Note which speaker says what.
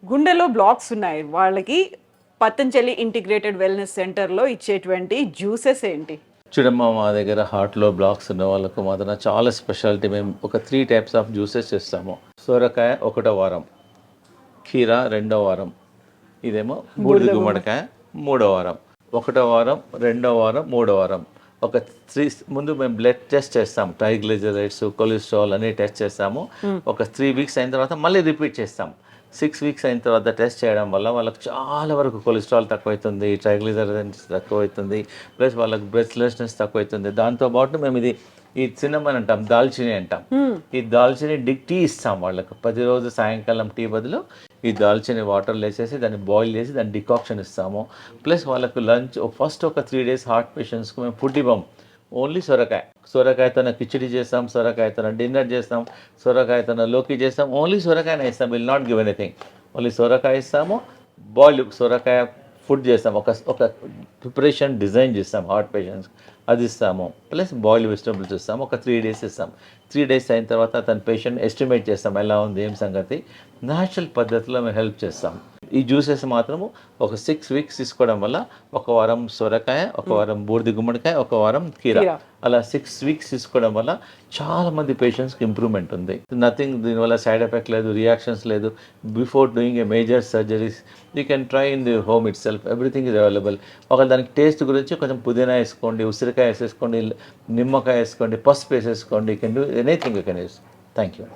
Speaker 1: గుండెలో బ్లాక్స్ ఉన్నాయి. వాళ్ళకి పతంజలి ఇంటిగ్రేటెడ్ వెల్‌నెస్ సెంటర్‌లో ఇచ్చేటువంటి జ్యూసెస్ ఏంటి?
Speaker 2: చూడమ్మా మా దగ్గర హార్ట్‌లో బ్లాక్స్ ఉన్న వాళ్ళకు మాత్రం చాలా స్పెషాలిటీ. మేము ఒక 3 టైప్స్ ఆఫ్ జ్యూసెస్ చేస్తాము. సొరకాయ ఒకటో వారం, కీరా రెండో వారం, ఇదేమో బూడిద గుమ్మడికాయ మూడో వారం. ఒకటో వారం, రెండో వారం, మూడో వారం. ఒక 3 ముందు మేము బ్లడ్ టెస్ట్ చేస్తాం. ట్రైగ్లిజరైడ్స్, కొలెస్ట్రాల్ అన్ని టెస్ట్ చేస్తాము. ఒక 3 వీక్స్ అయిన తర్వాత మళ్ళీ రిపీట్ చేస్తాం. 6 వీక్స్ అయిన తర్వాత టెస్ట్ చేయడం వల్ల వాళ్ళకి చాలా వరకు కొలెస్ట్రాల్ తక్కువవుతుంది, ట్రైగ్లిజరైడ్స్ తక్కువవుతుంది, ప్లస్ వాళ్ళకి బ్రెత్లెస్నెస్ తక్కువవుతుంది. దాంతోపాటు మేము ఈ సిన్నమన్ అంటాం, దాల్చిని అంటాం. ఈ దాల్చిని టీ ఇస్తాం వాళ్ళకు. ప్రతిరోజు సాయంకాలం టీ బదులు ఈ దాల్చిని వాటర్లో వేసేసి దాన్ని బాయిల్ చేసి దాన్ని డికాక్షన్ ఇస్తాము. ప్లస్ వాళ్ళకు లంచ్ ఫస్ట్ ఒక 3 డేస్ హార్ట్ పేషెంట్స్కి మేము ఫుడ్ ఇవ్వం. ఓన్లీ సొరకాయతోన కిచిడి చేస్తాం, సొరకాయతోన డిన్నర్ చేస్తాం, సొరకాయతోన లోకి చేస్తాం. ఓన్లీ సొరకాయనే ఇస్తాం. Will not give anything. Only సొరకాయ ఇస్తాము. బాయిల్ సొరకాయ ఫుడ్ చేస్తాం. ఒక ప్రిపరేషన్ డిజైన్ చేస్తాం హార్ట్ పేషెంట్స్, అది ఇస్తాము. ప్లస్ బాయిల్డ్ వెజిటబుల్స్ ఇస్తాము. ఒక 3 డేస్ ఇస్తాం. 3 డేస్ అయిన తర్వాత తన పేషెంట్ ఎస్టిమేట్ చేస్తాం ఎలా ఉంది ఏం సంగతి. న్యాచురల్ పద్ధతిలో మేము హెల్ప్ చేస్తాం. ఈ జ్యూసెస్ మాత్రము ఒక 6 వీక్స్ తీసుకోవడం వల్ల ఒక వారం సొరకాయ, ఒక వారం బూడిద గుమ్మడికాయ, ఒక వారం కీరా, అలా 6 వీక్స్ తీసుకోవడం వల్ల చాలా మంది పేషెంట్స్కి ఇంప్రూవ్మెంట్ ఉంది. నథింగ్, దీనివల్ల సైడ్ ఎఫెక్ట్ లేదు, రియాక్షన్స్ లేదు. Before doing a major surgeries you can try in the home it self. Everything is available. ఒక దానికి టేస్ట్ గురించి కొంచెం పుదీనా వేసుకోండి, ఉసిరికాయ వేసేసుకోండి, నిమ్మకాయ వేసుకోండి, పసుపు వేసేసుకోండి. You can do anything you can use. Thank you.